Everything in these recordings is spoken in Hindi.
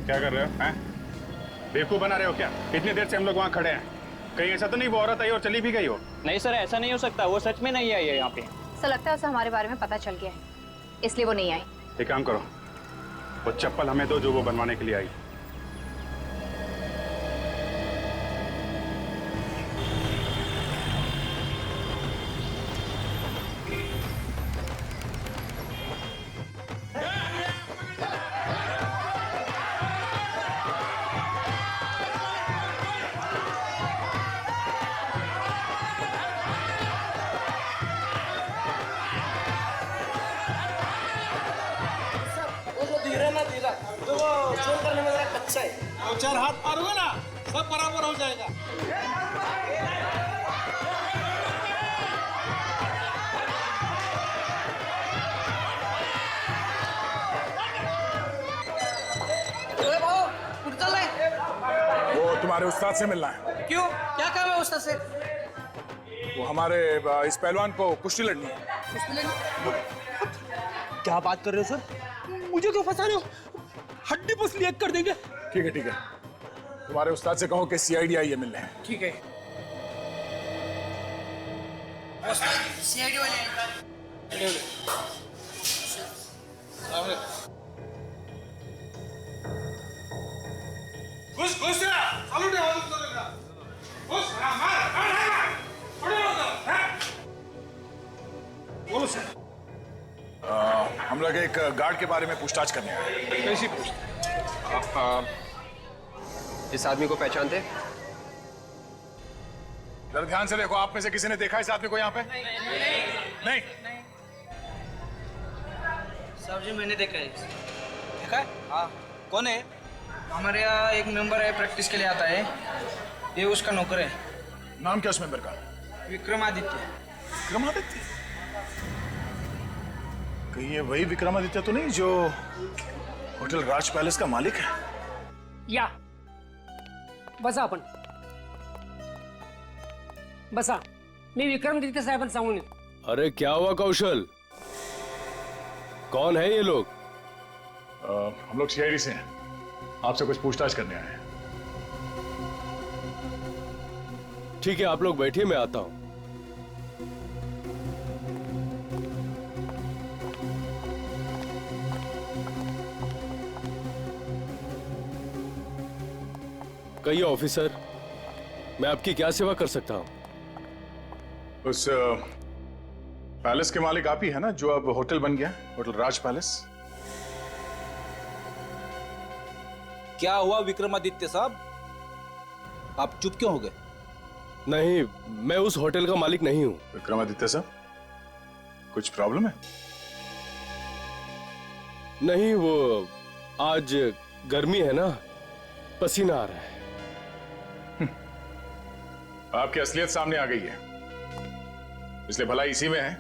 क्या कर रहे हो? हैं? बेवकूफ बना रहे हो क्या? इतनी देर से हम लोग वहाँ खड़े हैं। कहीं ऐसा तो नहीं वो औरत आई और चली भी गई हो? नहीं सर, ऐसा नहीं हो सकता। वो सच में नहीं आई है यहाँ पे। ऐसा लगता है उसे हमारे बारे में पता चल गया है, इसलिए वो नहीं आई। एक काम करो, वो चप्पल हमें दो जो वो बनवाने के लिए आई। तो वो जोड़ करने में जरा कच्चा है। दो चार हाथ मारोगे ना, सब बराबर हो जाएगा। वो तुम्हारे उस्ताद से मिलना है। क्यों? क्या काम है उस्ताद से? वो हमारे इस पहलवान को कुश्ती लड़नी है। क्या बात कर रहे हो सर? मुझे क्यों फंसा रहे हो? हड्डी पसली एक कर देंगे। ठीक है ठीक है, तुम्हारे उस्ताद से कहो कि सीआईडी आई है मिलने। ठीक है। सीआईडी वाले घुस घुस जा, सालू ने आवाज कर देगा। घुस, मार। खड़े हो जाओ। बोलो सर। हम लोग एक गार्ड के बारे में पूछताछ करने आए हैं। कैसी पूछ? आप इस आदमी को पहचानते? जरा ध्यान से देखो, आप में से किसी ने देखा इस आदमी को यहाँ पे? नहीं। साहब जी मैंने देखा है। देखा है? हाँ। कौन है? हमारे यहाँ एक मेंबर है, प्रैक्टिस के लिए आता है। ये उसका नौकर है। नाम क्या उस मेंबर का? विक्रमादित्य। विक्रमादित्य? कहीं ये वही विक्रमादित्य तो नहीं जो होटल राज पैलेस का मालिक है? या बसा आपण बसा, मी विक्रमादित्य साहेबांना सांगून येतो। अरे क्या हुआ कौशल? कौन है ये लोग? हम लोग सीआईडी से हैं, आपसे कुछ पूछताछ करने आए हैं। ठीक है, आप लोग बैठिए, मैं आता हूं। कहिए ऑफिसर, मैं आपकी क्या सेवा कर सकता हूं? उस पैलेस के मालिक आप ही है ना, जो अब होटल बन गया, होटल राज पैलेस? क्या हुआ विक्रमादित्य साहब? आप चुप क्यों हो गए? नहीं, मैं उस होटल का मालिक नहीं हूं। विक्रमादित्य साहब, कुछ प्रॉब्लम है? नहीं, वो आज गर्मी है ना, पसीना आ रहा है। आपकी असलियत सामने आ गई है, इसलिए भलाई इसी में है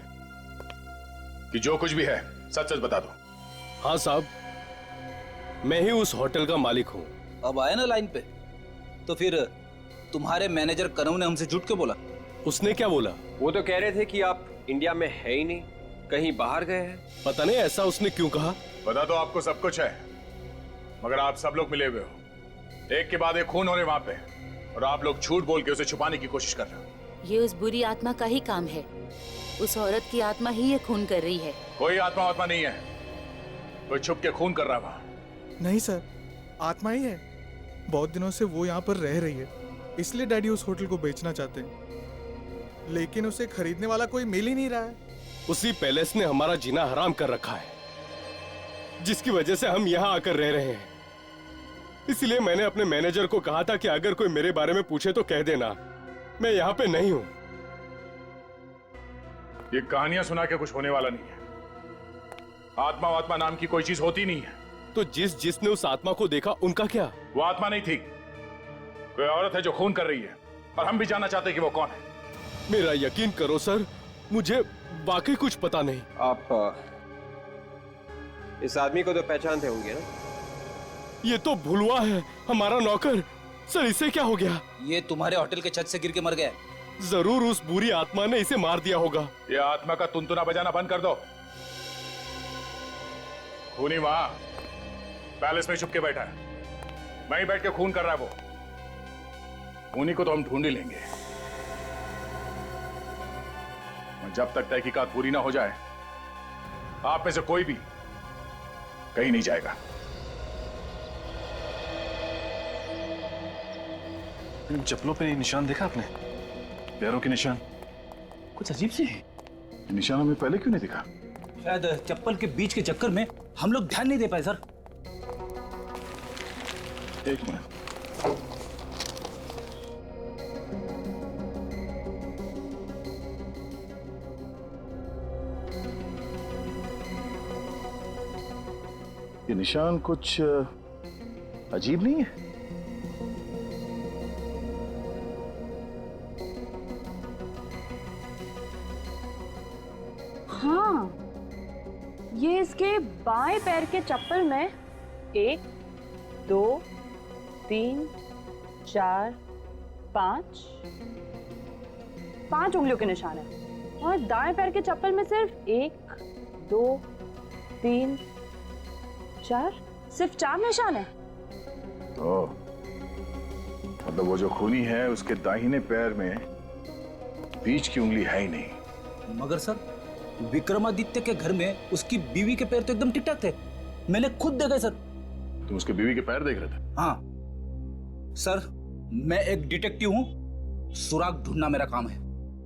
कि जो कुछ भी है सच सच बता दो। हाँ साहब, मैं ही उस होटल का मालिक हूँ। अब आए ना लाइन पे, तो फिर तुम्हारे मैनेजर कनऊ ने हमसे झूठ क्यों बोला? उसने क्या बोला? वो तो कह रहे थे कि आप इंडिया में है ही नहीं, कहीं बाहर गए हैं। पता नहीं ऐसा उसने क्यों कहा। बता दो, आपको सब कुछ है, मगर आप सब लोग मिले हुए हो, एक के बाद एक खून हो रहे वहां पे, और आप लोग झूठ बोल के उसे छुपाने की कोशिश कर रहे हो। ये उस बुरी आत्मा का ही काम है। उस औरत की आत्मा ही ये खून कर रही है। कोई आत्मा नहीं है, कोई छुप के खून कर रहा वहां। नहीं सर, आत्मा ही है। बहुत दिनों से वो यहाँ पर रह रही है, इसलिए डैडी उस होटल को बेचना चाहते हैं, लेकिन उसे खरीदने वाला कोई मिल ही नहीं रहा है। उसी पैलेस ने हमारा जीना हराम कर रखा है, जिसकी वजह से हम यहाँ आकर रह रहे हैं। इसलिए मैंने अपने मैनेजर को कहा था कि अगर कोई मेरे बारे में पूछे तो कह देना मैं यहाँ पे नहीं हूँ। ये कहानियां सुना के कुछ होने वाला नहीं है। आत्मा नाम की कोई चीज होती नहीं है। तो जिसने उस आत्मा को देखा, उनका क्या? वो आत्मा नहीं थी, कोई औरत है जो खून कर रही है, और हम भी जानना चाहते हैं कि वो कौन है। मेरा यकीन करो सर, मुझे वाकई कुछ पता नहीं। आप इस आदमी को तो पहचानते होंगे ना? ये तो भुलवा है, हमारा नौकर। सर, इसे क्या हो गया? ये तुम्हारे होटल के छत से गिर के मर गया। जरूर उस बुरी आत्मा ने इसे मार दिया होगा। ये आत्मा का तुनतुना बजाना बंद कर दो। खूनी वहां पैलेस में छुप के बैठा है, वहीं बैठ के खून कर रहा है वो। खूनी को तो हम ढूंढ ही लेंगे, और जब तक तहकीकात पूरी ना हो जाए आप में से कोई भी कहीं नहीं जाएगा। इन चप्पलों पे निशान देखा आपने? पैरों के निशान कुछ अजीब से हैं। निशान हमें पहले क्यों नहीं दिखा? शायद चप्पल के बीच के चक्कर में हम लोग ध्यान नहीं दे पाए सर। एक मिनट। ये निशान कुछ अजीब नहीं है? हाँ, ये इसके बाएं पैर के चप्पल में 1, 2, 3, 4, 5 उंगलियों के निशान है और दाएं पैर के चप्पल में सिर्फ 1, 2, 3, 4 सिर्फ 4 निशान है। तो मतलब वो जो खूनी है उसके दाहिने पैर में बीच की उंगली है ही नहीं। मगर सर विक्रमादित्य के घर में उसकी बीवी के पैर तो एकदम ठीक ठाक थे, मैंने खुद देखे सर। तुम उसके बीवी के पैर देख रहे थे? हाँ सर, मैं एक डिटेक्टिव हूँ, सुराग ढूंढना मेरा काम है।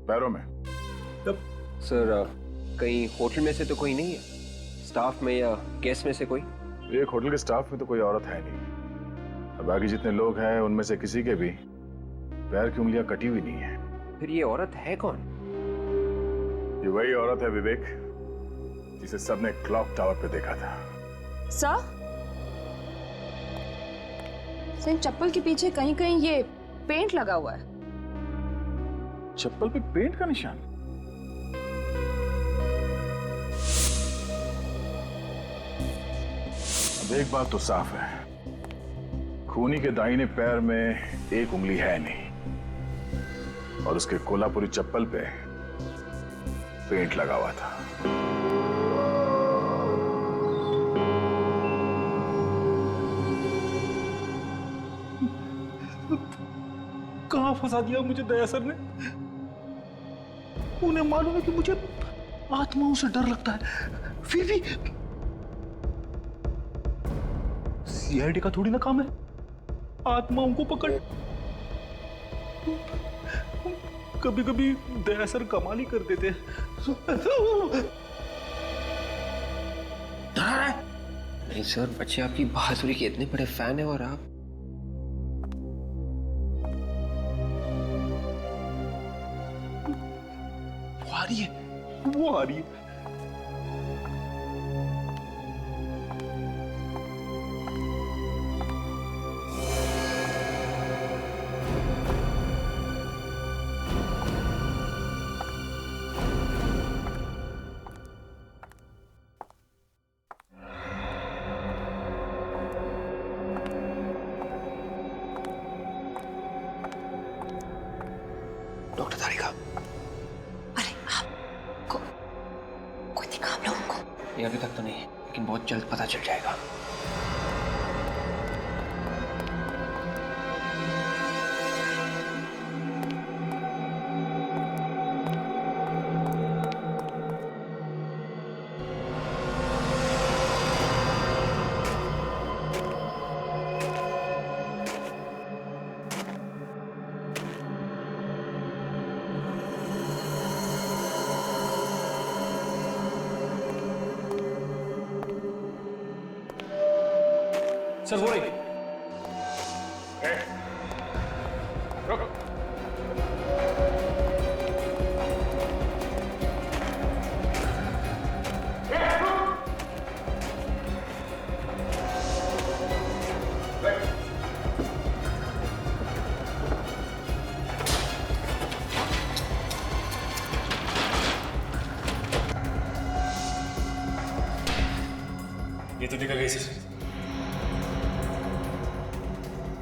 पैरों में? सर कहीं होटल में से तो कोई नहीं है, स्टाफ में या गेस्ट में से कोई? एक होटल के स्टाफ में तो कोई औरत है नहीं, और बाकी जितने लोग हैं उनमें से किसी के भी पैर की उंगलियां कटी हुई नहीं है। फिर ये औरत है कौन? ये वही औरत है विवेक, जिसे सबने क्लॉक टावर पे देखा था। सर इन चप्पल के पीछे कहीं कहीं ये पेंट लगा हुआ है। चप्पल पे पेंट का निशान? अब एक बात तो साफ है, खूनी के दाहिने पैर में एक उंगली है नहीं और उसके कोल्हापुरी चप्पल पे पेंट लगा हुआ था। कहां फंसा दिया मुझे दया सर ने? उन्हें मालूम है कि मुझे आत्माओं से डर लगता है, फिर भी सीआईडी का थोड़ी ना काम है आत्माओं को पकड़। कभी कभी दया सर कमाल ही कर देते हैं। नहीं सर, बच्चे आपकी बहादुरी के इतने बड़े फैन है और आप वो आ रही है। डॉक्टर तारिका, अरे आपको कोई दिखा आप लोगों को? ये अभी तक तो नहीं, लेकिन बहुत जल्द पता चल जाएगा। सर वो रही। रुको। ये तो निकल गई सर।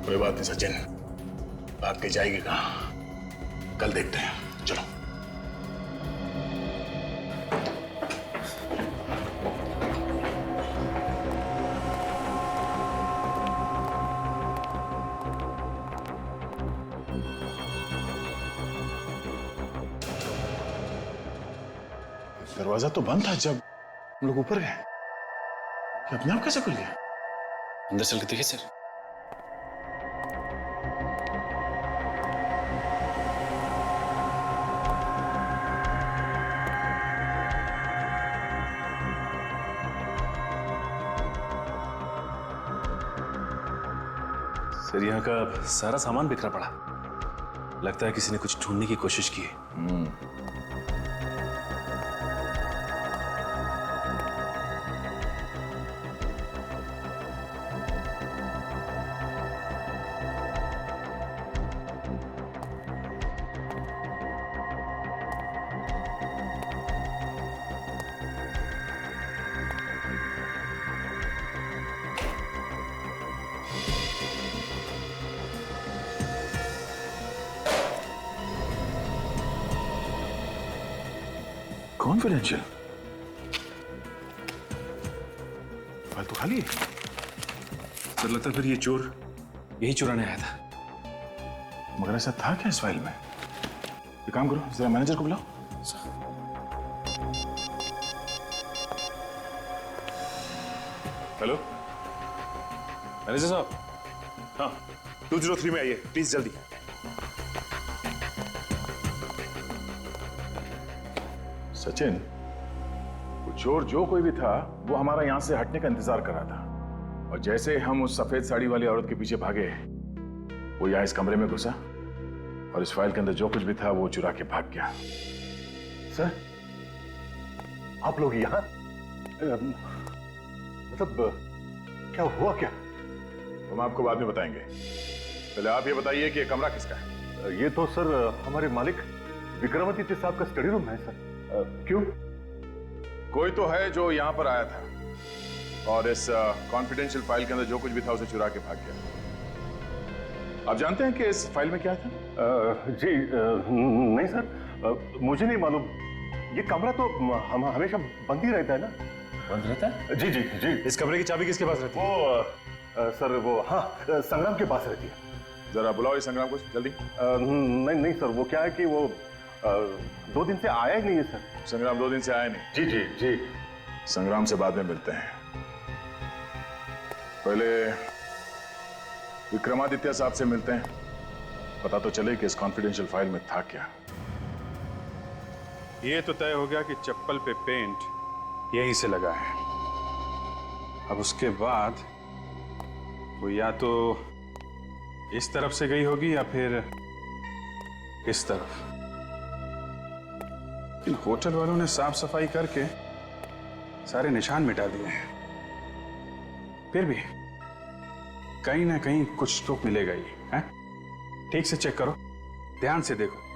कोई बात नहीं सचिन, भाग के जाएगी कहाँ? कल देखते हैं, चलो। दरवाजा तो बंद था जब हम लोग ऊपर गए। ये अपने आप कैसे खुल गया? अंदर चल के देखिए सर। सर यहाँ का सारा सामान बिखरा पड़ा, लगता है किसी ने कुछ ढूंढने की कोशिश की है। कॉन्फिडेंशियल फाइल तो खाली है। सर लगता है फिर ये चोर यही चुराने आया था। मगर ऐसा था क्या इस फाइल में? एक काम करो, जरा मैनेजर को बुलाओ। हेलो मैनेजर साहब। हाँ 203 में आइए प्लीज जल्दी। सचिन, वो चोर जो कोई भी था वो हमारा यहां से हटने का इंतजार कर रहा था, और जैसे हम उस सफेद साड़ी वाली औरत के पीछे भागे वो यहाँ इस कमरे में घुसा और इस फाइल के अंदर जो कुछ भी था वो चुरा के भाग गया। सर आप लोग यहाँ मतलब क्या हुआ क्या? हम आपको बाद में बताएंगे, पहले आप ये बताइए कि ये कमरा किसका है? ये तो सर हमारे मालिक विक्रमादित्य साहब का स्टडी रूम है सर। क्यों? कोई तो है जो यहाँ पर आया था और इस कॉन्फिडेंशियल फाइल के अंदर जो कुछ भी था उसे चुरा के भाग गया। आप जानते हैं कि इस फाइल में क्या था? जी नहीं सर, मुझे नहीं मालूम। ये कमरा तो हम हमेशा बंद ही रहता है ना। बंद रहता है? जी जी जी। इस कमरे की चाबी किसके पास रहती है? वो सर वो हाँ संग्राम के पास रहती है। जरा बुलाओ इस संग्राम को जल्दी। नहीं नहीं सर, वो क्या है कि वो 2 दिन से आया ही नहीं है सर। संग्राम 2 दिन से आया नहीं? जी जी जी। संग्राम से बाद में मिलते हैं, पहले विक्रमादित्य साहब से मिलते हैं, पता तो चले कि इस कॉन्फिडेंशियल फाइल में था क्या। ये तो तय हो गया कि चप्पल पे पेंट यहीं से लगा है। अब उसके बाद वो या तो इस तरफ से गई होगी या फिर इस तरफ। इन होटल वालों ने साफ सफाई करके सारे निशान मिटा दिए हैं, फिर भी कहीं ना कहीं कुछ तो मिलेगा ही है। ठीक से चेक करो, ध्यान से देखो।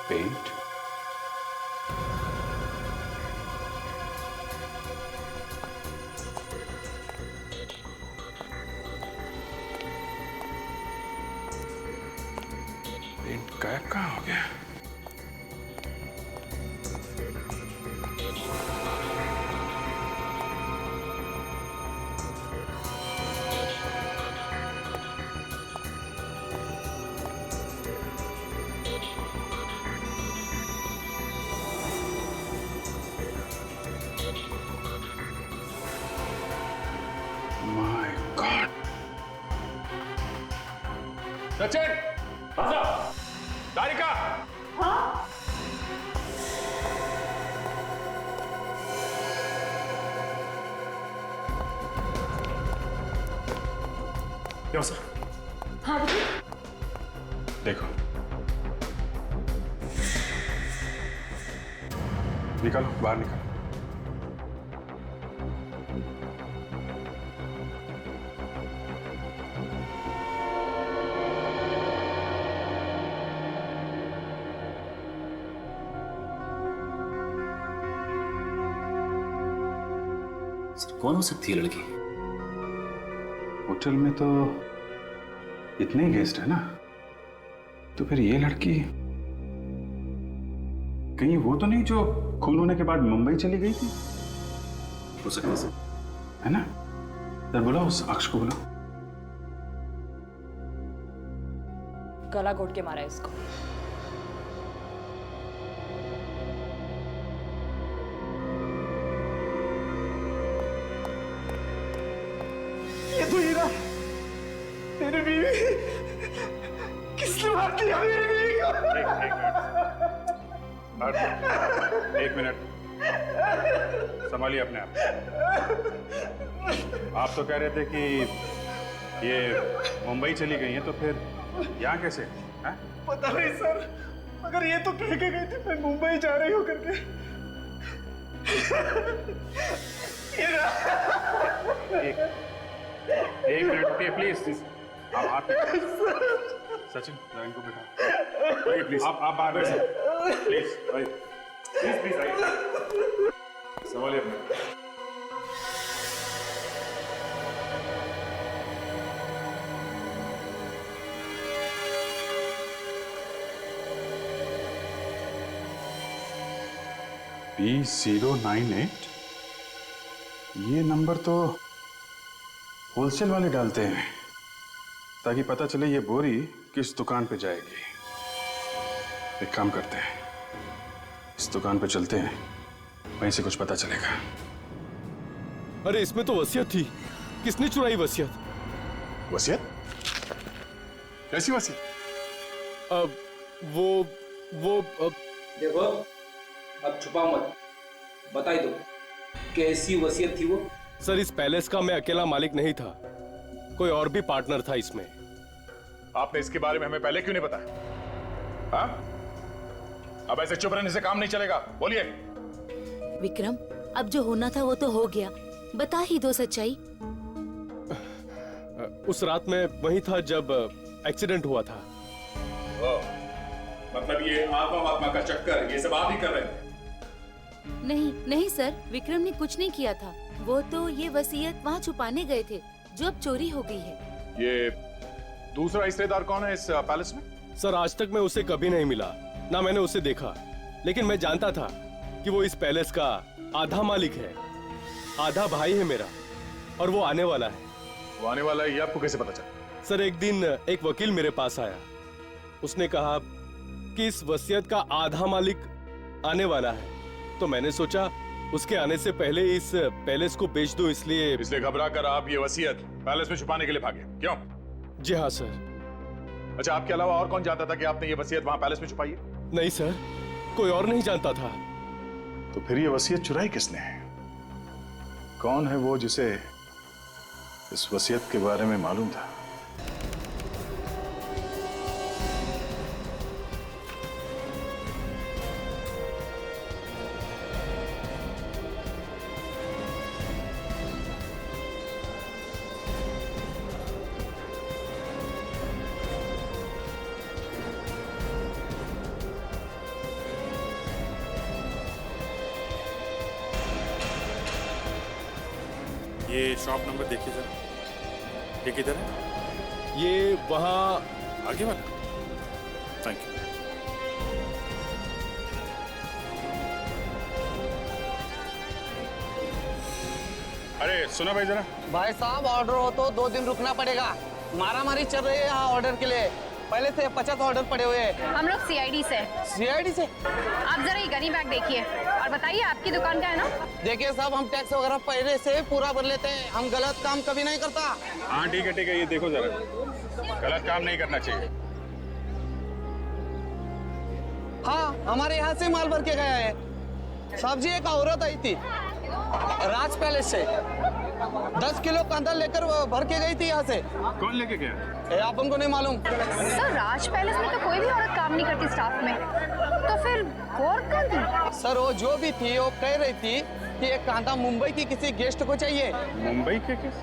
पेंट पेंट गायब कहाँ हो गया? My God! सचिन, तारिका, क्यों सर? हाँ देखो, निकालो, बाहर निकालो। कौन हो सकती है लड़की? होटल में तो इतने गेस्ट है ना, तो फिर ये लड़की कहीं वो तो नहीं जो खून होने के बाद मुंबई चली गई थी? हो सकता है सर। है ना? सर बुलाओ उस अक्ष को बुलाओ। गला घोट के मारा है इसको। ये तो हीरा, तेरी बीवी। किसने मार दिया मेरी बीवी को? एक मिनट, संभालिए अपने आप। आप तो कह रहे थे कि ये मुंबई चली गई हैं, तो फिर यहाँ कैसे? है? पता नहीं सर, मगर ये तो कह के गई थी मैं मुंबई जा रही हूँ करके। एक मिनट रुकिए प्लीज। आप हाथ सचिन इनको बैठा, प्लीज आप बाहर बैठिए प्लीज। प्लीज प्लीज आइए, संभालिए अपने। B098, ये नंबर तो होलसेल वाले डालते हैं ताकि पता चले ये बोरी किस दुकान पे जाएगी। एक काम करते हैं, इस दुकान पे चलते हैं, वहीं से कुछ पता चलेगा। अरे इसमें तो वसीयत थी, किसने चुराई वसीयत? वसीयत? कैसी वसीयत? देखो, अब छुपाओ मत, बताई दो कैसी वसीयत थी वो? सर इस पैलेस का मैं अकेला मालिक नहीं था, कोई और भी पार्टनर था इसमें। आपने इसके बारे में हमें पहले क्यों नहीं बताया? हाँ? अब ऐसे चुप रहने से काम नहीं चलेगा, बोलिए। विक्रम, अब जो होना था वो तो हो गया, बता ही दो सच्चाई। उस रात में वहीं था जब एक्सीडेंट हुआ था। मतलब ये आत्मा का चक्कर ये सब आप ही कर रहे थे? नहीं नहीं सर, विक्रम ने कुछ नहीं किया था, वो तो ये वसीयत वहाँ छुपाने गए थे जो अब चोरी हो गई है। ये दूसरा हिस्सेदार कौन है इस पैलेस में? सर आज तक मैं उसे कभी नहीं मिला, ना मैंने उसे देखा, लेकिन मैं जानता था कि वो इस पैलेस का आधा मालिक है, आधा भाई है मेरा, और वो आने वाला है। वो आने वाला है ये आपको कैसे पता चला? सर एक दिन एक वकील मेरे पास आया, उसने कहा कि इस वसीयत का आधा मालिक आने वाला है, तो मैंने सोचा उसके आने से पहले इस पैलेस को बेच दूं, इसलिए घबरा कर आप ये वसीयत पैलेस में छुपाने के लिए भागे, क्यों? जी हाँ सर। अच्छा, आपके अलावा और कौन जानता था कि आपने ये वसीयत वहां पैलेस में छुपाई है? नहीं सर, कोई और नहीं जानता था। तो फिर ये वसीयत चुराई किसने? कौन है वो जिसे इस वसीयत के बारे में मालूम था? ये शॉप नंबर देखिए जरा, ये किधर है? ये वहाँ आगे वाला। Thank you. अरे सुनो भाई जरा। भाई साहब ऑर्डर हो तो 2 दिन रुकना पड़ेगा, मारामारी चल रही है यहाँ ऑर्डर के लिए, पहले से 50 ऑर्डर पड़े हुए हैं। हम लोग सीआईडी से। सीआईडी से? आप जरा ये गनी बैग देखिए और बताइए आपकी दुकान का है ना? देखिए साहब, हम टैक्स वगैरह पहले से पूरा भर लेते हैं, हम गलत काम कभी नहीं करता। हाँ ठीक है, ये देखो जरा, गलत काम नहीं करना चाहिए। हाँ, हमारे यहाँ से माल भर के गया है साहब जी। एक औरत आई थी राज पैलेस से, 10 किलो कांदा लेकर भर के गई थी यहाँ से। कौन लेके गया? आप उनको नहीं मालूम? सर राज पैलेस में तो कोई भी औरत काम नहीं करती स्टाफ में, तो फिर वो औरत कौन थी? सर वो जो भी थी वो कह रही थी कि एक कांदा मुंबई की किसी गेस्ट को चाहिए। मुंबई के किस?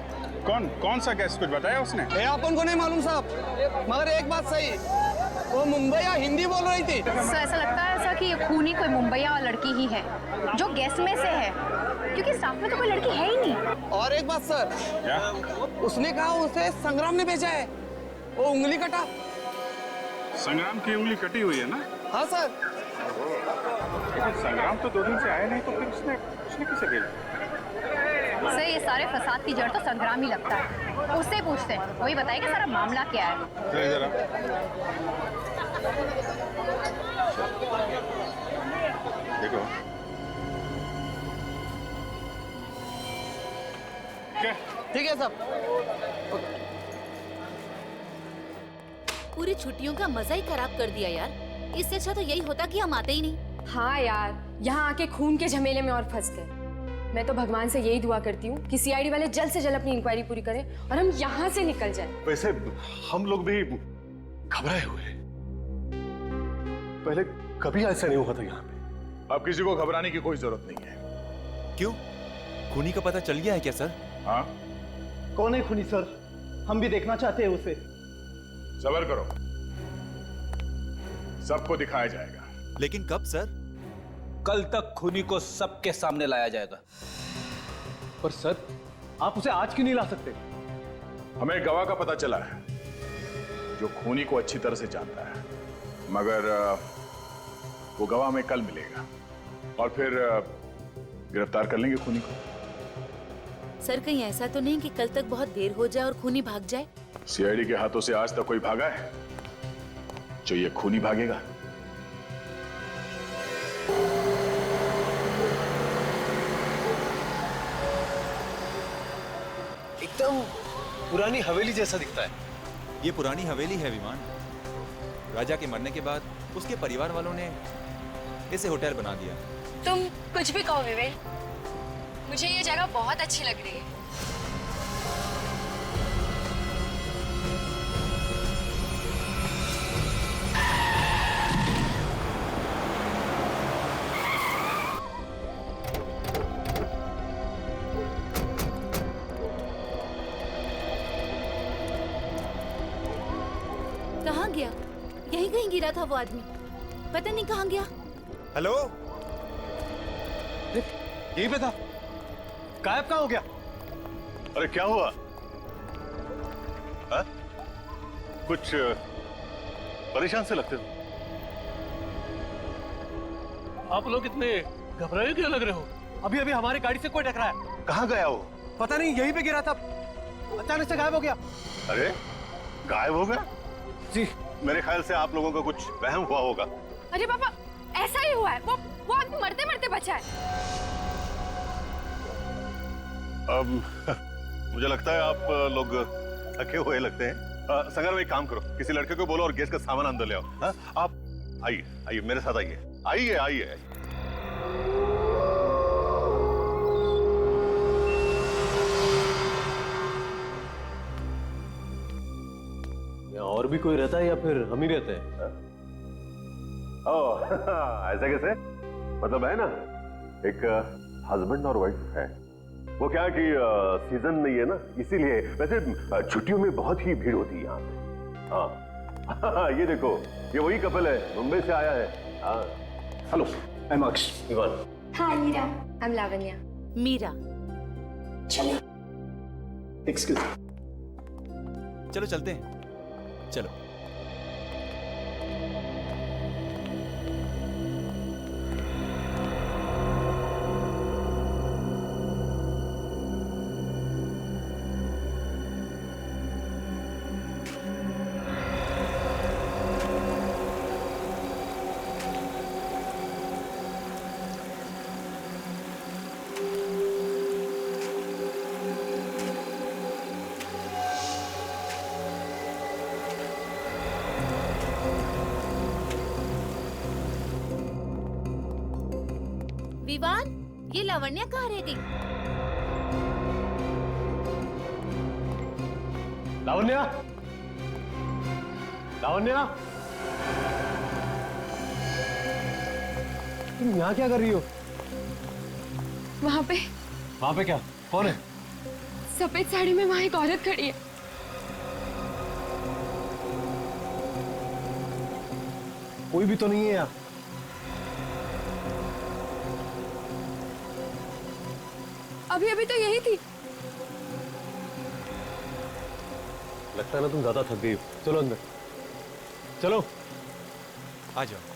कौन सा गेस्ट? कुछ बताया उसने? आप उनको नहीं मालूम साहब, मगर एक बात सही, वो मुंबई या हिंदी बोल रही थी। सर ऐसा लगता है सर कि ये खूनी कोई मुंबईया और लड़की ही है जो गेस्ट में से है, क्योंकि स्टाफ में तो कोई लड़की है ही नहीं। और एक बात सर, क्या? उसने कहा उसे संग्राम ने भेजा है, वो उंगली कटा। संग्राम की उंगली कटी हुई है ना? हाँ सर। लेकिन संग्राम तो 2 दिन से आया नहीं, तो फिर उसने किसे भेजा? सर ये सारे फसाद की जड़ तो संग्राम ही लगता है। उससे पूछते हैं, वही बताएगा सारा मामला क्या है। ले जरा। देखो क्या? ठीक है साहब। पूरी छुट्टियों का मजा ही खराब कर दिया यार। इससे अच्छा तो यही होता कि हम आते ही नहीं। हाँ यार, यहाँ आके खून के झमेले में और फंस गए। मैं तो भगवान से यही दुआ करती हूँ कि सीआईडी वाले जल्द से जल्द अपनी इंक्वायरी पूरी करें और हम यहाँ से निकल जाएं। वैसे हम लोग भी घबराए हुए हैं। पहले कभी ऐसा नहीं हुआ था यहाँ पे। अब किसी को घबराने की कोई जरूरत नहीं है। क्यों? खूनी का पता चल गया है क्या सर? हाँ। कौन है खूनी सर? हम भी देखना चाहते हैं उसे। सब्र करो, सबको दिखाया जाएगा। लेकिन कब सर? कल तक खूनी को सबके सामने लाया जाएगा। पर सर, आप उसे आज क्यों नहीं ला सकते? हमें एक गवाह का पता चला है जो खूनी को अच्छी तरह से जानता है, मगर वो गवाह हमें कल मिलेगा और फिर गिरफ्तार कर लेंगे खूनी को। सर कहीं ऐसा तो नहीं कि कल तक बहुत देर हो जाए और खूनी भाग जाए? सीआईडी के हाथों से आज तक कोई भागा है जो ये खूनी भागेगा? एकदम पुरानी हवेली जैसा दिखता है। ये पुरानी हवेली है विमान। राजा के मरने के बाद उसके परिवार वालों ने इसे होटल बना दिया। तुम कुछ भी कहो विवेक, मुझे ये जगह बहुत अच्छी लग रही है। कहाँ गया? यहीं कहीं गिरा था वो आदमी, पता नहीं कहाँ गया। हेलो, यहीं पे था, गायब कहाँ हो गया? अरे क्या हुआ? हा? कुछ परेशान से लगते हो। आप लोग इतने घबराए क्यों लग रहे हो? अभी अभी हमारी गाड़ी से कोई टकराया। कहाँ गया वो? पता नहीं, यहीं पे गिरा था, अचानक से गायब हो गया। अरे गायब हो गया? जी। मेरे ख्याल से आप लोगों का कुछ वहम हुआ होगा। अरे पापा, ऐसा ही हुआ है। वो आदमी मरते मरते बचा है। मुझे लगता है आप लोग थके हुए लगते हैं। संगर में एक काम करो, किसी लड़के को बोलो और गैस का सामान अंदर ले आओ। हाँ? आप आइए आइए मेरे साथ आइए आइए आइए। और भी कोई रहता है या फिर हम ही रहते हैं? ओह ऐसा कैसे? मतलब है ना, एक हस्बैंड और वाइफ है। वो क्या कि सीजन नहीं है ना, इसीलिए। वैसे छुट्टियों में बहुत ही भीड़ होती है यहाँ पे। हाँ ये देखो, ये वही कपल है, मुंबई से आया है। हाँ हेलो, आई एम अक्ष इवान। Hi Meera, I am Lavanya. Meera. चलो। एक्सक्यूज। चलो चलते हैं, चलो। विवान, ये लावण्या कहाँ रह गई? लावण्या, लावण्या, तुम यहाँ क्या कर रही हो? वहाँ पे। वहाँ पे क्या? कौन है? सफेद साड़ी में वहाँ एक औरत खड़ी है। कोई भी तो नहीं है यहाँ। अभी अभी तो यही थी। लगता है ना तुम ज्यादा थक गई हो। चलो अंदर चलो। आ जाओ।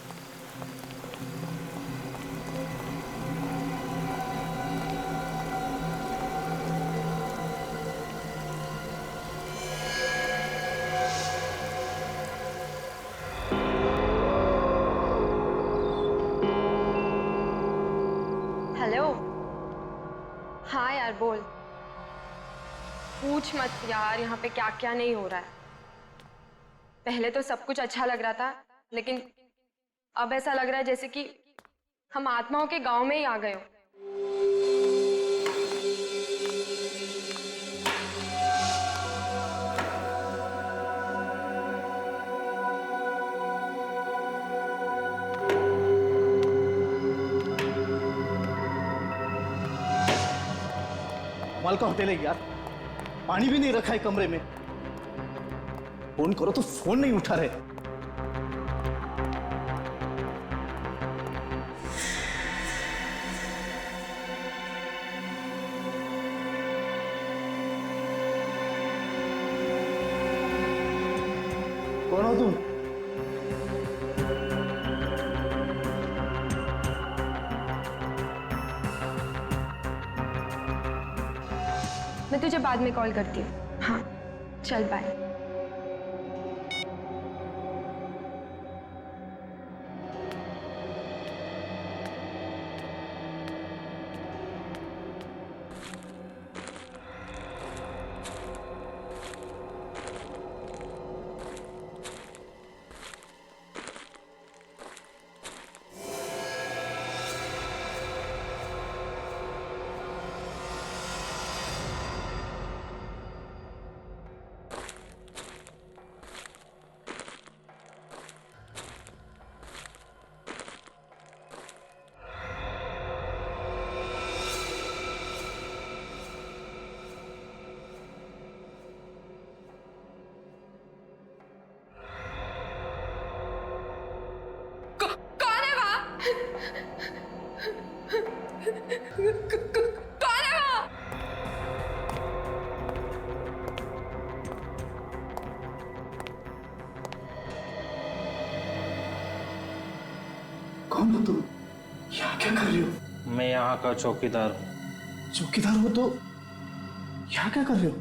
हेलो। हाँ यार बोल। पूछ मत यार, यहाँ पे क्या क्या नहीं हो रहा है। पहले तो सब कुछ अच्छा लग रहा था, लेकिन अब ऐसा लग रहा है जैसे कि हम आत्माओं के गांव में ही आ गए हो। कमाल का होटल है यार, पानी भी नहीं रखा है कमरे में। फोन करो तो फोन नहीं उठा रहे। कौन हो तुम? मैं तुझे बाद में कॉल करती हूँ। हाँ चल बाय। कौन हो तुम? यहाँ क्या कर रहे हो? मैं यहाँ का चौकीदार हूँ। चौकीदार हो तो यहाँ क्या कर रहे हो?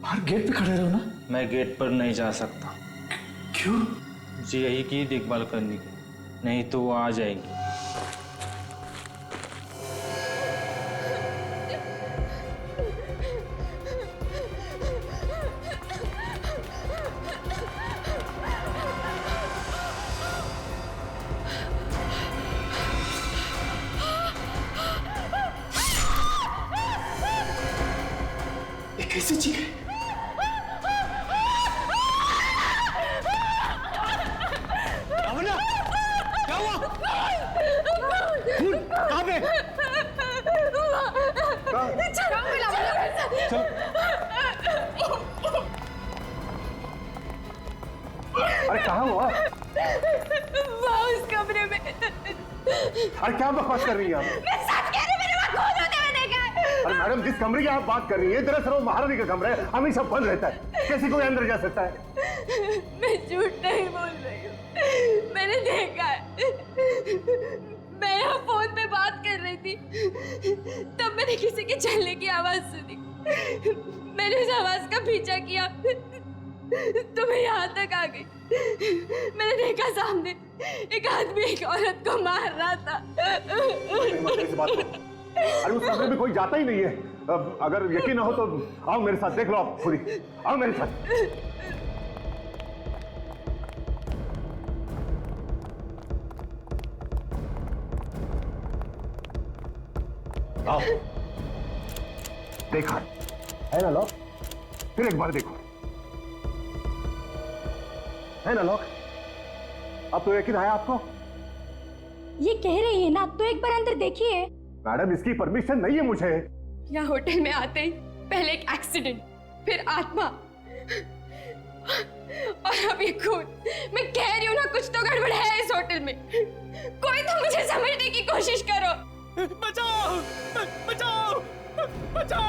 बाहर गेट पे खड़े रहो ना। मैं गेट पर नहीं जा सकता। क्यों? मुझे यही की देखभाल करनी की, नहीं तो वो आ जाएगी। कैसे चीख है? क्या हुआ? कहाँ पे? अरे कहाँ हुआ? उस कमरे में। अरे क्या बकवास कर रही है आप? मैं सच कह रही हूँ, मैंने वहाँ खून होते हुए देखा है। अरे मैडम, जिस कमरे की आप बात कर रही है दरअसल वो महारानी का कमरा है, हमेशा बंद रहता है, कैसे कोई अंदर जा सकता है? मैं झूठ नहीं बोल रही हूँ, मैंने देखा है। मैं यहाँ फोन पे बात कर रही थी, तब मैंने किसी के चलने की आवाज सुनी। मैंने उस आवाज का पीछा किया तो मैं यहाँ तक आ गई। मैंने देखा सामने एक आदमी एक औरत को मार रहा था। अरे उस कमरे में कोई जाता ही नहीं है। अब अगर यकीन ना हो तो आओ मेरे साथ, देख लो आप खुद ही। आओ मेरे साथ। आओ। देखा है ना लॉक? फिर एक बार देखो, है ना लॉक? अब तो यकीन आया आपको? ये कह रही है ना, तो एक बार अंदर देखिए। मैडम, इसकी परमिशन नहीं है मुझे। यहाँ होटल में आते ही पहले एक एक्सीडेंट, फिर आत्मा और अब ये खून। मैं कह रही हूँ ना, कुछ तो गड़बड़ है इस होटल में। कोई तो मुझे समझने की कोशिश करो। बचाओ! बचाओ! बचाओ!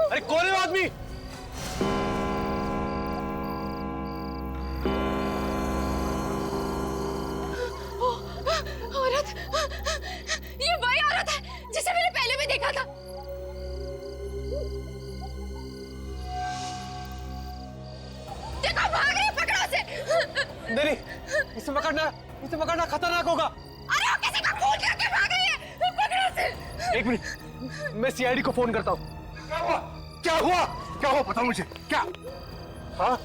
अरे कौन है वो आदमी? औरत, ये वही औरत है जिसे मैंने पहले भी देखा था। देखो भाग रही है, पकड़ो उसे। नहीं, इसे पकड़ना खतरनाक होगा। अरे वो किसी का खून करके भाग रही है, पकड़ो उसे। एक मिनट, मैं सीआईडी को फोन करता हूँ। क्या हुआ? क्या हुआ? बताओ मुझे क्या? हाँ?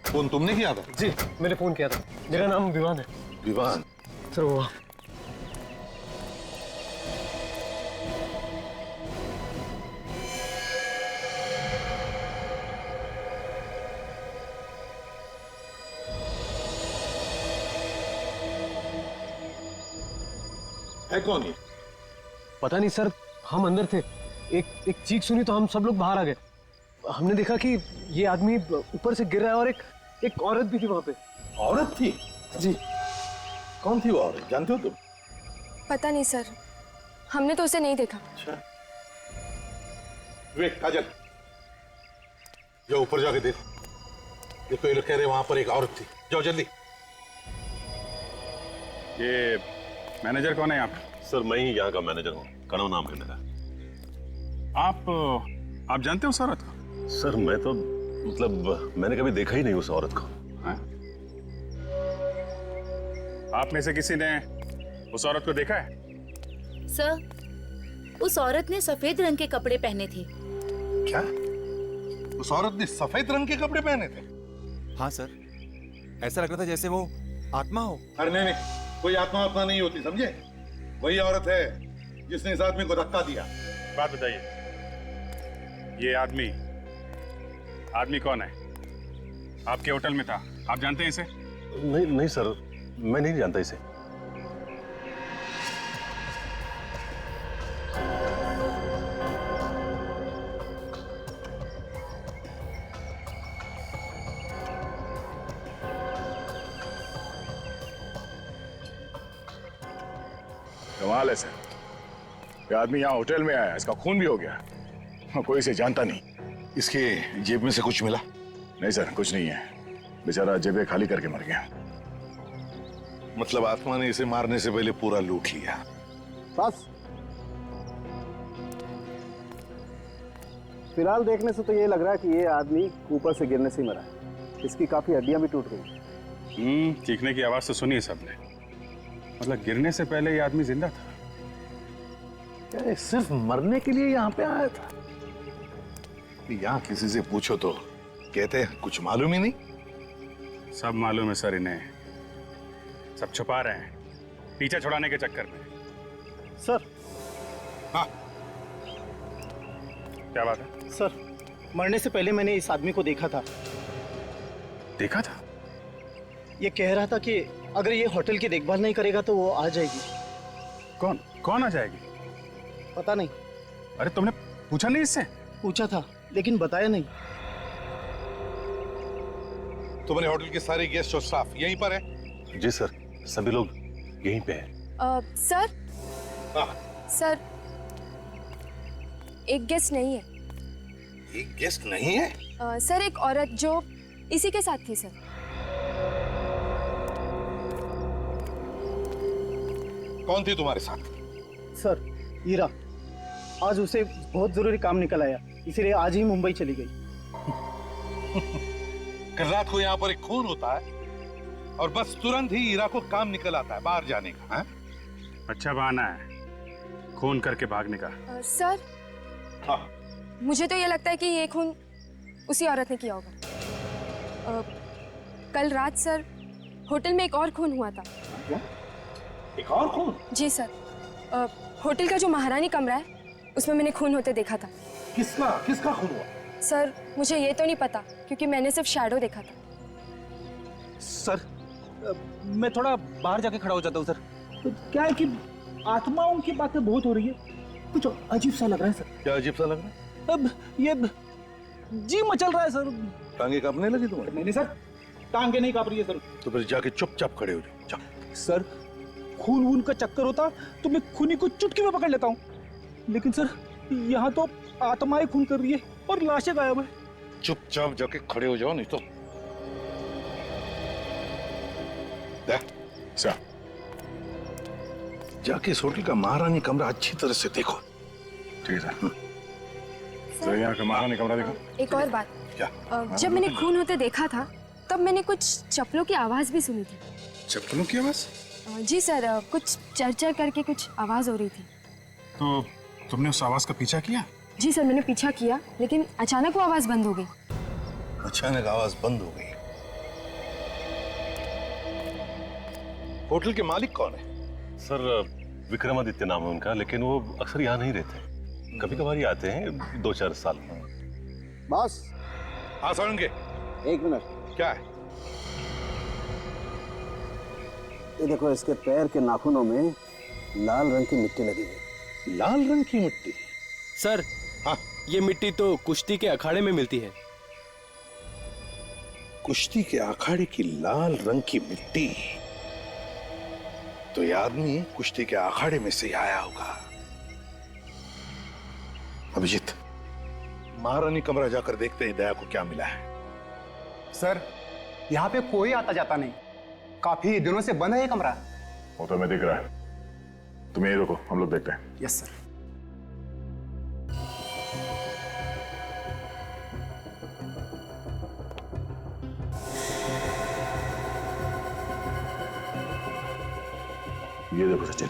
फोन तुमने किया था? जी, मैंने फोन किया था। मेरा नाम विवान है। विवान? सर वो है कौन ये? पता नहीं सर, हम अंदर थे। एक चीख सुनी तो हम सब लोग बाहर आ गए। हमने देखा कि ये आदमी ऊपर से गिर रहा है और एक औरत भी थी वहां पे। औरत थी? जी। कौन थी वो औरत, जानते हो तुम? पता नहीं सर, हमने तो उसे नहीं देखा। अच्छा। वे काजल, जाओ ऊपर जाके देखो। देखो ये लोग कह रहे वहां पर एक औरत थी। जाओ जल्दी। ये मैनेजर कौन है यहाँ पे? सर मैं ही यहाँ का मैनेजर हूँ, कनव नाम है मेरा। आप जानते हो उस औरत को? सर मैं तो मतलब मैंने कभी देखा ही नहीं उस औरत को। हाँ? आप में से किसी ने उस औरत को देखा है? सर, उस औरत ने सफेद रंग के कपड़े पहने थे। क्या? उस औरत ने सफेद रंग के कपड़े पहने थे? हाँ सर, ऐसा लग रहा था जैसे वो आत्मा हो। अरे नहीं, कोई आत्मा नहीं होती, समझे? वही औरत है जिसने इस आदमी को धक्का दिया। बात बताइए, ये आदमी कौन है? आपके होटल में था, आप जानते हैं इसे? नहीं सर, मैं नहीं जानता इसे। कमाल है सर, ये आदमी यहाँ होटल में आया, इसका खून भी हो गया, कोई इसे जानता नहीं। इसके जेब में से कुछ मिला? नहीं सर, कुछ नहीं है, बेचारा जेबें खाली करके मर गया। मतलब आत्मा ने इसे मारने से पहले पूरा लूट लिया। बस फिलहाल देखने से तो ये लग रहा है कि ये आदमी ऊपर से गिरने से ही मरा है। इसकी काफी हड्डियां भी टूट गई। चीखने की आवाज तो सुनी है सबने, मतलब गिरने से पहले ये आदमी जिंदा था। क्या सिर्फ मरने के लिए यहाँ पे आया था? यहाँ किसी से पूछो तो कहते हैं कुछ मालूम ही नहीं। सब मालूम है सर इन्हें, सब छुपा रहे हैं पीछे छुड़ाने के चक्कर में। सर। हाँ क्या बात है? सर, मरने से पहले मैंने इस आदमी को देखा था। देखा था? ये कह रहा था कि अगर ये होटल की देखभाल नहीं करेगा तो वो आ जाएगी। कौन आ जाएगी? पता नहीं। अरे तुमने पूछा नहीं इससे? पूछा था लेकिन बताया नहीं। तुम्हारे होटल के सारे गेस्ट और स्टाफ यहीं पर है? जी सर, सभी लोग यहीं पे हैं। सर। सर, एक गेस्ट नहीं है। एक गेस्ट नहीं है? सर, एक औरत जो इसी के साथ थी सर। कौन थी तुम्हारे साथ? सर, ईरा। आज उसे बहुत जरूरी काम निकल आया, इसीलिए आज ही मुंबई चली गई। कल रात को यहाँ पर एक खून होता है और बस तुरंत ही ईरा को काम निकल आता है बाहर जाने का। है? अच्छा बहाना है खून करके भागने का। सर। हाँ। मुझे तो ये लगता है कि ये खून उसी औरत ने किया होगा। कल रात सर होटल में एक और खून हुआ था। क्या? एक और खून? जी सर, होटल का जो महारानी कमरा है उसमें मैंने खून होते देखा था। किसका किसका खून हुआ? सर मुझे ये तो नहीं पता क्योंकि मैंने सिर्फ शैडो देखा था। सर मैं थोड़ा बाहर जाके खड़ा हो जाता हूँ सर। तो क्या है कि आत्माओं की बातें बहुत हो रही है, कुछ अजीब सा लग रहा है सर। क्या अजीब सा लग रहा है? अब ये जी मचल रहा है सर। टांगे कांपने लगी तुम्हारी? नहीं सर, टांगे नहीं कांप रही है सर। तो फिर जाके चुपचाप खड़े हो जाओ। सर खून वून का चक्कर होता तो मैं खूनी को चुटकी में पकड़ लेता हूँ, लेकिन सर यहाँ तो आत्माएं खून कर रही है और लाशें गायब है। चुपचाप जाके खड़े हो जाओ, नहीं तो सर जाके इस होटल का महारानी कमरा अच्छी तरह से देखो। ठीक है सर, यहाँ का महारानी कमरा देखो। एक और बात, क्या? जब मैंने खून होते देखा था तब मैंने कुछ चप्पलों की आवाज भी सुनी थी। चप्पलों की आवाज? जी सर, कुछ चरचर करके कुछ आवाज हो रही थी। तो तुमने उस आवाज का पीछा किया? जी सर, मैंने पीछा किया लेकिन अचानक वो आवाज बंद हो गई। अचानक आवाज बंद हो गई। होटल के मालिक कौन है? सर विक्रमादित्य नाम है उनका, लेकिन वो अक्सर यहाँ नहीं रहते, कभी कभार ही आते हैं 2-4 साल में। बॉस। हाँ सोलंके, एक मिनट। क्या है? ये देखो, इसके पैर के नाखूनों में लाल रंग की मिट्टी लगी है। लाल रंग की मिट्टी? सर हाँ, ये मिट्टी तो कुश्ती के अखाड़े में मिलती है। कुश्ती के अखाड़े की लाल रंग की मिट्टी? तो ये आदमी कुश्ती के अखाड़े में से आया होगा। अभिजीत, महारानी कमरा जाकर देखते हैं दया को क्या मिला है। सर यहाँ पे कोई आता जाता नहीं, काफी दिनों से बंद है ये कमरा। वो तो हमें दिख रहा है, तुम यही रुको, हम लोग देखते हैं। Yes sir. ये देखो सचिन,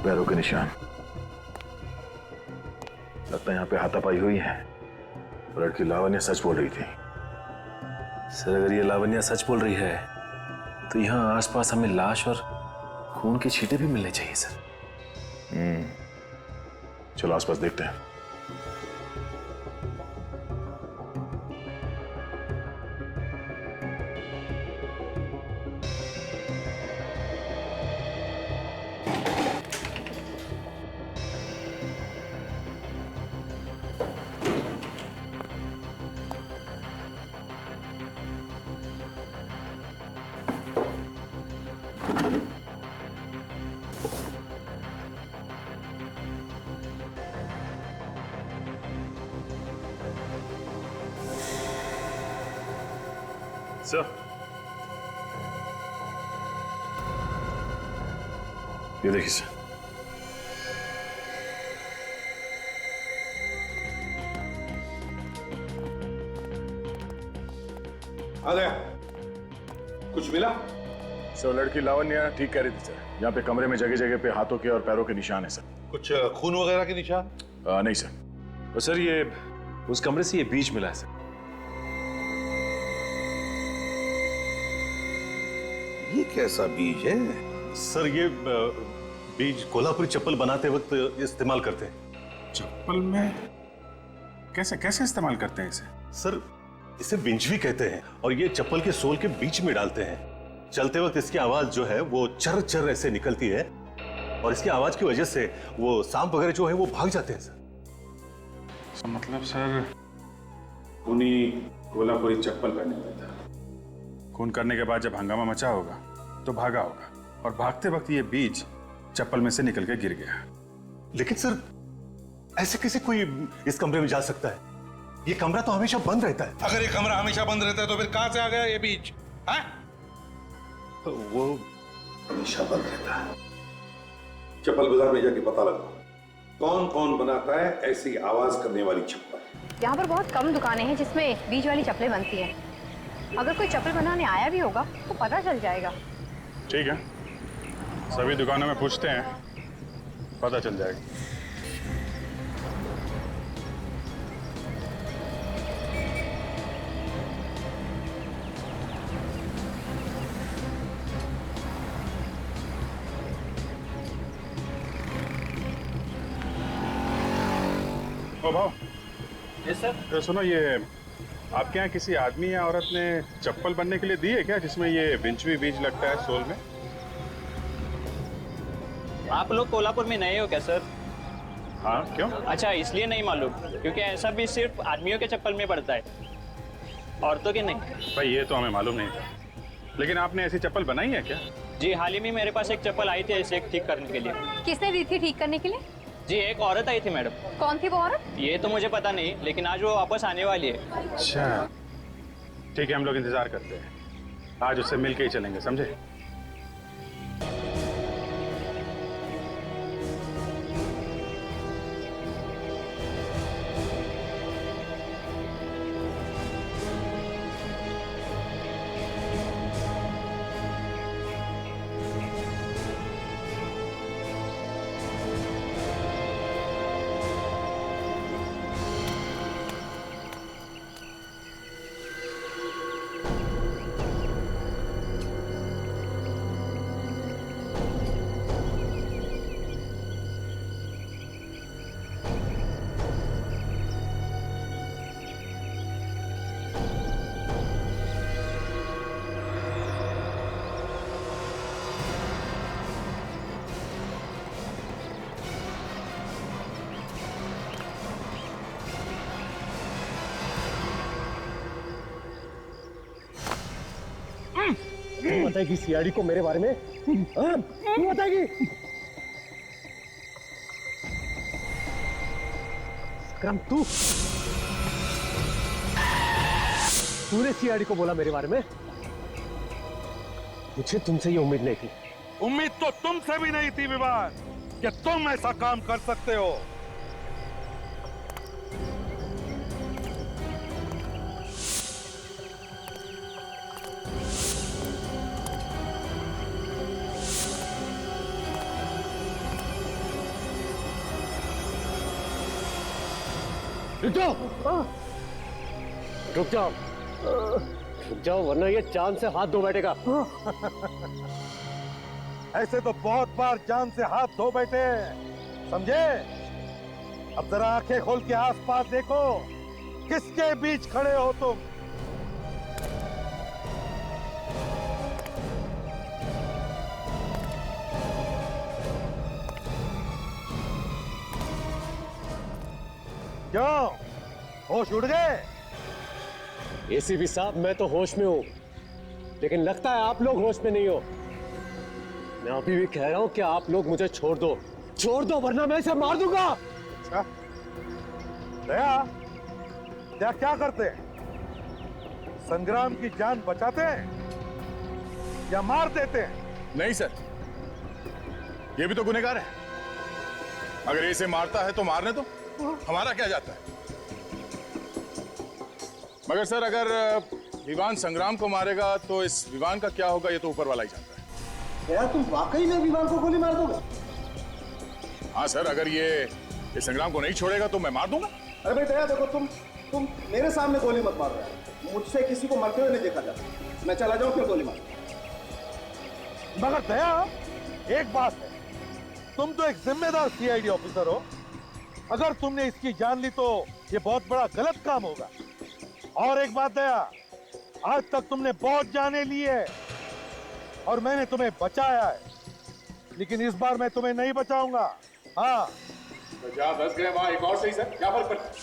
पैरों के निशान। लगता है यहाँ पे हाथापाई हुई है। लड़की लावण्या सच बोल रही थी। सर अगर ये लावण्या सच बोल रही है तो यहाँ आसपास हमें लाश और खून के छींटे भी मिलने चाहिए सर। चलो आसपास देखते हैं। सर ये देखिए सर, कुछ मिला? सर लड़की लावण्या ठीक कह रही थी सर, यहाँ पे कमरे में जगह जगह पे हाथों के और पैरों के निशान है सर। कुछ खून वगैरह के निशान? नहीं सर। और सर ये उस कमरे से ये बीज मिला है सर। ये कैसा बीज है? सर ये बीज कोल्हापुरी चप्पल बनाते वक्त इस्तेमाल करते हैं। चप्पल में? कैसे कैसे इस्तेमाल करते हैं इसे? सर इसे बिंजवी कहते हैं और ये चप्पल के सोल के बीच में डालते हैं। चलते वक्त इसकी आवाज जो है वो चर चर ऐसे निकलती है और इसकी आवाज की वजह से वो सांप वगैरह जो है वो भाग जाते हैं सर। मतलब सर खूनी कोल्हापुरी चप्पल पहने हुआ था। खून करने के बाद जब हंगामा मचा होगा तो भागा होगा और भागते वक्त ये बीज चप्पल में से निकल के गिर गया। लेकिन सर ऐसे कैसे कोई इस कमरे में जा सकता है? ये कमरा तो हमेशा बंद रहता है। अगर ये कमरा हमेशा बंद रहता है तो फिर कहां से आ गया ये बीज? वो हमेशा बंद रहता है। चप्पल बाजार में जाके पता लगाओ कौन कौन बनाता है ऐसी आवाज करने वाली चप्पल। यहाँ पर बहुत कम दुकानें हैं जिसमें बीज वाली चप्पलें बनती हैं। अगर कोई चप्पल बनाने आया भी होगा तो पता चल जाएगा। ठीक है, सभी दुकानों में पूछते हैं, पता चल जाएगा। ओ भाव, यस सर। तो सुनो, ये आपके यहाँ किसी आदमी या औरत ने चप्पल बनने के लिए दी है क्या, जिसमें ये विंचवी बीज लगता है सोल में? आप लोग कोल्हापुर में नए हो क्या सर? हाँ, क्यों? अच्छा, इसलिए नहीं मालूम, क्योंकि ऐसा भी सिर्फ आदमियों के चप्पल में पड़ता है, औरतों के नहीं। भाई ये तो हमें मालूम नहीं था, लेकिन आपने ऐसी चप्पल बनाई है क्या? जी, हाल ही में मेरे पास एक चप्पल आई थी ऐसे ठीक करने के लिए। किसने दी थी ठीक करने के लिए? जी, एक औरत आई थी मैडम। कौन थी वो औरत? ये तो मुझे पता नहीं, लेकिन आज वो वापस आने वाली है। अच्छा, ठीक है, हम लोग इंतजार करते हैं, आज उससे मिल के ही चलेंगे, समझे? तू बताएगी सीआईडी को मेरे बारे में? हाँ? तू बताएगी? विक्रम, तूने सीआईडी को बोला मेरे बारे में? मुझे तुमसे ये उम्मीद नहीं थी। उम्मीद तो तुमसे भी नहीं थी विवान, कि तुम ऐसा काम कर सकते हो। रुक जाओ, रुक जाओ, रुक जाओ, वरना ये चांद से हाथ धो बैठेगा। ऐसे तो बहुत बार जान से हाथ धो बैठे, समझे? अब जरा आंखें खोल के आसपास देखो, किसके बीच खड़े हो तुम? क्यों, होश उड़ गए? एसीपी साहब, मैं तो होश में हूं, लेकिन लगता है आप लोग होश में नहीं हो। मैं अभी भी कह रहा हूं कि आप लोग मुझे छोड़ दो, वरना मैं इसे मार दूंगा। अच्छा, दया क्या करते हैं? संग्राम की जान बचाते हैं या मार देते हैं? नहीं सर, ये भी तो गुनहगार है। अगर इसे मारता है तो मारने दो, हमारा क्या जाता है? मगर सर, अगर विवान संग्राम को मारेगा तो इस विवान का क्या होगा, ये तो ऊपर वाला ही जानता है। यार, तुम वाकई में विवान को गोली मार दोगे? हाँ सर, अगर ये संग्राम को नहीं छोड़ेगा तो मैं मार दूंगा। अरे भाई दया, देखो, तुम मेरे सामने गोली मत मार रहे हो। मुझसे किसी को मरते हुए नहीं देखा जाता। मैं चला जाऊं, फिर गोली मार। मगर दया, एक बात है, तुम तो एक जिम्मेदार सीआईडी ऑफिसर हो। अगर तुमने इसकी जान ली तो ये बहुत बड़ा गलत काम होगा। और एक बात दया, आज तक तुमने बहुत जाने ली है और मैंने तुम्हें बचाया है, लेकिन इस बार मैं तुम्हें नहीं बचाऊंगा। हाँ, तो जहाँ फंस गए वहां एक और सही सर, क्या फर्क पड़ता है?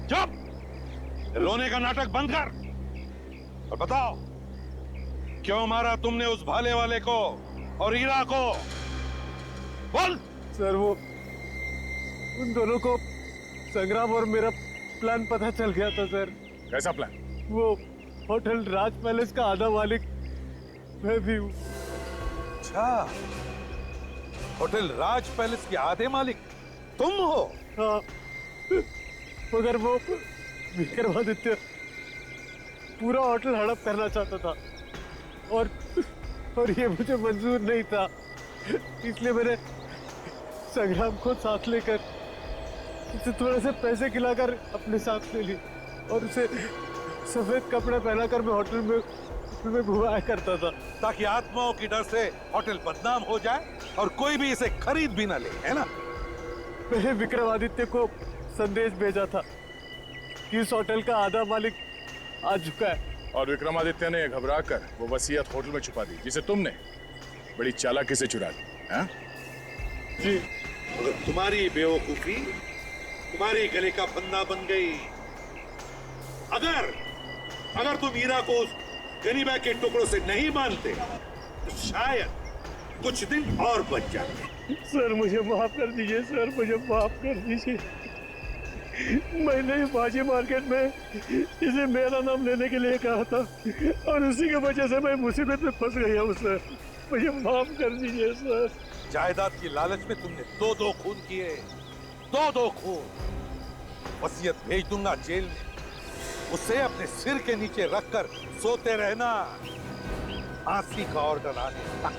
चुप! रोने का नाटक बंद कर और बताओ, क्यों मारा तुमने उस भाले वाले को और हीरा को? बोल। सर, वो उन दोनों को संग्राम और मेरा प्लान पता चल गया था सर। कैसा प्लान? वो होटल राज पैलेस का आधा मालिक मैं भी हूँ। अच्छा, होटल राज पैलेस के आधे मालिक तुम हो? हाँ, मगर वो विक्रमादित्य पूरा होटल हड़प करना चाहता था और ये मुझे मंजूर नहीं था, इसलिए मैंने संग्राम को साथ लेकर उसे थोड़े से पैसे खिलाकर अपने साथ ले ली और उसे सफेद कपड़े पहनाकर मैं होटल में घुमाया करता था, ताकि आत्माओं की डर से होटल बदनाम हो जाए और कोई भी इसे खरीद भी ना ले, है ना? मैंने विक्रमादित्य को संदेश भेजा था कि इस होटल का आधा मालिक आ चुका है। और विक्रमादित्य ने घबराकर वो वसीयत होटल में छुपा दी, जिसे तुमने बड़ी चालाकी से चुरा ली। हाँ? जी। अगर तुम्हारी बेवकूफी तुम्हारी गले का फंदा बन गई, अगर तुम हीरा को उस गनीमा के टुकड़ों से नहीं मानते तो शायद कुछ दिन और बच जाते। सर मुझे माफ कर दीजिए, सर मुझे माफ कर दीजिए। मैंने बाजी मार्केट में इसे मेरा नाम लेने के लिए कहा था और उसी की वजह से मैं मुसीबत में फंस गया हूँ सर, मुझे माफ कर दीजिए सर। जायदाद की लालच में तुमने दो खून किए, दो खून। वसीयत भेज दूंगा जेल में, उसे अपने सिर के नीचे रखकर सोते रहना, फांसी का ऑर्डर आने तक।